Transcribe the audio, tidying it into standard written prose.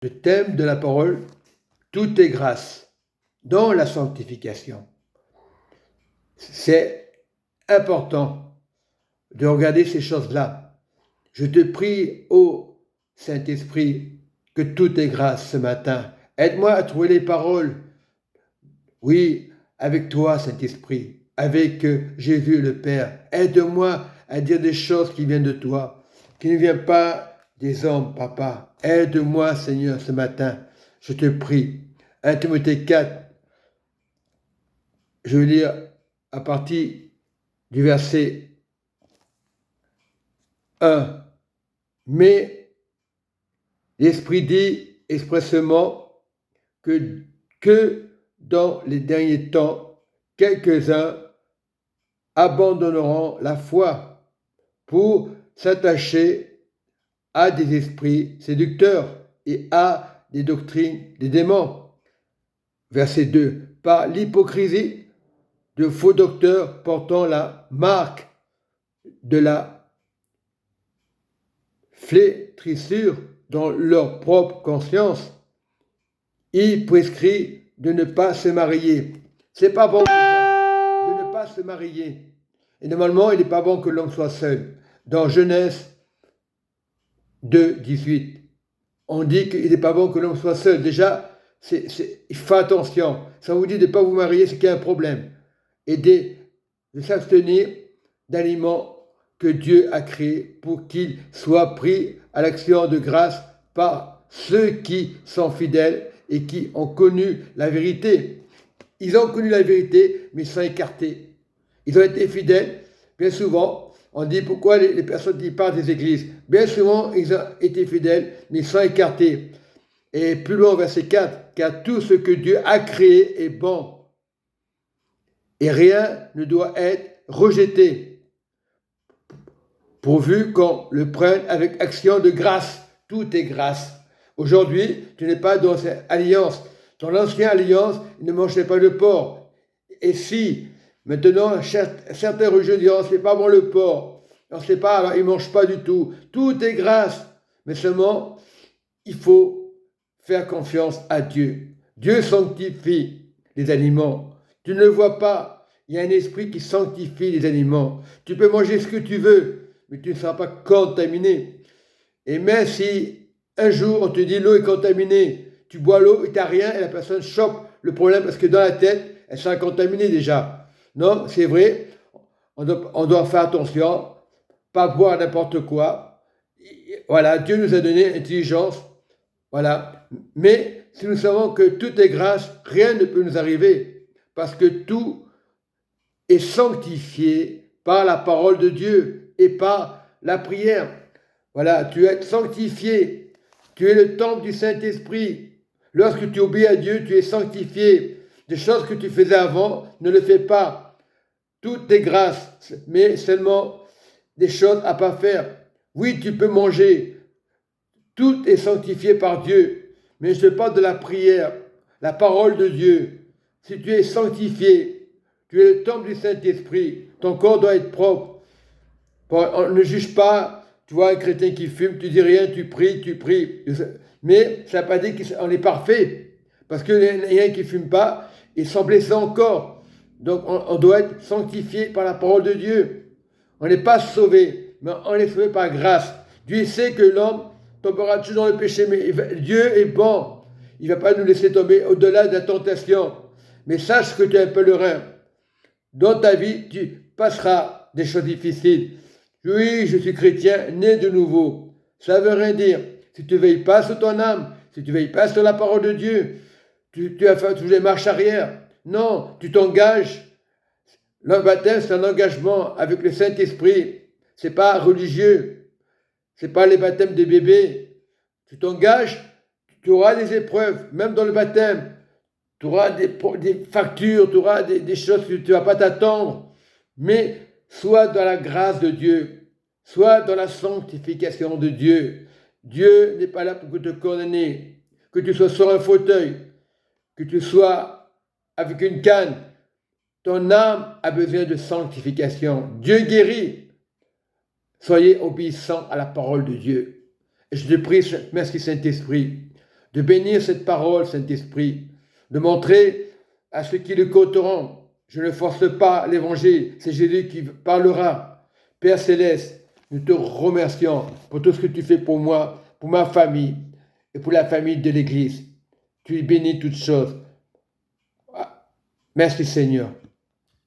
Le thème de la parole, tout est grâce dans la sanctification. C'est important de regarder ces choses-là. Je te prie, ô Saint-Esprit, que tout est grâce ce matin. Aide-moi à trouver les paroles. Oui, avec toi, Saint-Esprit, avec Jésus le Père. Aide-moi à dire des choses qui viennent de toi, qui ne viennent pas des hommes, papa. Aide-moi, Seigneur, ce matin. Je te prie. 1 Timothée 4, je vais lire à partir du verset 1. Mais l'Esprit dit expressément que dans les derniers temps, quelques-uns abandonneront la foi pour s'attacher à des esprits séducteurs et à des doctrines des démons. Verset 2. Par l'hypocrisie de faux docteurs portant la marque de la flétrissure dans leur propre conscience, il prescrit de ne pas se marier. C'est pas bon de ne pas se marier. Et normalement, il n'est pas bon que l'homme soit seul. Dans Genèse 2, 18, on dit qu'il n'est pas bon que l'homme soit seul. Déjà, il faut attention. Ça vous dit de ne pas vous marier, c'est qu'il y a un problème. Et de s'abstenir d'aliments que Dieu a créés pour qu'ils soient pris à l'action de grâce par ceux qui sont fidèles et qui ont connu la vérité. Ils ont connu la vérité, mais ils sont écartés. Ils ont été fidèles. Bien souvent, on dit pourquoi les personnes qui partent des églises. Bien souvent, ils ont été fidèles, mais ils sont écartés. Et plus loin, verset 4, car tout ce que Dieu a créé est bon. Et rien ne doit être rejeté, pourvu qu'on le prenne avec action de grâce. Tout est grâce. Aujourd'hui, tu n'es pas dans cette alliance. Dans l'ancienne alliance, ils ne mangeaient pas de porc. Et si, maintenant, certains religieux diront, c'est pas bon le porc. On ne sait pas, alors ils ne mangent pas du tout. Tout est grâce. Mais seulement, il faut faire confiance à Dieu. Dieu sanctifie les aliments. Tu ne le vois pas. Il y a un esprit qui sanctifie les aliments. Tu peux manger ce que tu veux, mais tu ne seras pas contaminé. Et même si un jour on te dit l'eau est contaminée, tu bois l'eau et tu n'as rien et la personne chope le problème parce que dans la tête, elle sera contaminée déjà. Non, c'est vrai, on doit faire attention, pas boire n'importe quoi. Voilà, Dieu nous a donné intelligence. Voilà. Mais si nous savons que tout est grâce, rien ne peut nous arriver parce que tout est sanctifié par la parole de Dieu et par la prière. Voilà, tu es sanctifié. Tu es le temple du Saint-Esprit. Lorsque tu obéis à Dieu, tu es sanctifié. Des choses que tu faisais avant, ne le fais pas. Tout est grâce, mais seulement des choses à pas faire. Oui, tu peux manger. Tout est sanctifié par Dieu. Mais je parle de la prière, la parole de Dieu. Si tu es sanctifié, tu es le temple du Saint-Esprit. Ton corps doit être propre. On ne juge pas. Tu vois un chrétien qui fume, tu dis rien, tu pries. Mais ça ne veut pas dire qu'on est parfait. Parce que les gens qui ne fument pas, ils sont blessés encore. Donc on doit être sanctifié par la parole de Dieu. On n'est pas sauvé, mais on est sauvé par grâce. Dieu sait que l'homme tombera toujours dans le péché, mais Dieu est bon. Il ne va pas nous laisser tomber au-delà de la tentation. Mais sache que tu es un pèlerin. Dans ta vie, tu passeras des choses difficiles. Oui, je suis chrétien, né de nouveau. Ça ne veut rien dire. Si tu ne veilles pas sur ton âme, si tu ne veilles pas sur la parole de Dieu, tu vas faire toujours des marches arrière. Non, tu t'engages. Le baptême, c'est un engagement avec le Saint-Esprit. Ce n'est pas religieux. Ce n'est pas les baptêmes des bébés. Tu t'engages, tu auras des épreuves, même dans le baptême. Tu auras des factures, tu auras des choses que tu ne vas pas t'attendre. Mais sois dans la grâce de Dieu. Sois dans la sanctification de Dieu. Dieu n'est pas là pour te condamner. Que tu sois sur un fauteuil, que tu sois avec une canne. Ton âme a besoin de sanctification. Dieu guérit. Soyez obéissants à la parole de Dieu. Et je te prie, merci Saint-Esprit, de bénir cette parole, Saint-Esprit, de montrer à ceux qui le côtoieront. Je ne force pas l'évangile, c'est Jésus qui parlera. Père Céleste, nous te remercions pour tout ce que tu fais pour moi, pour ma famille et pour la famille de l'Église. Tu bénis toutes choses. Merci Seigneur.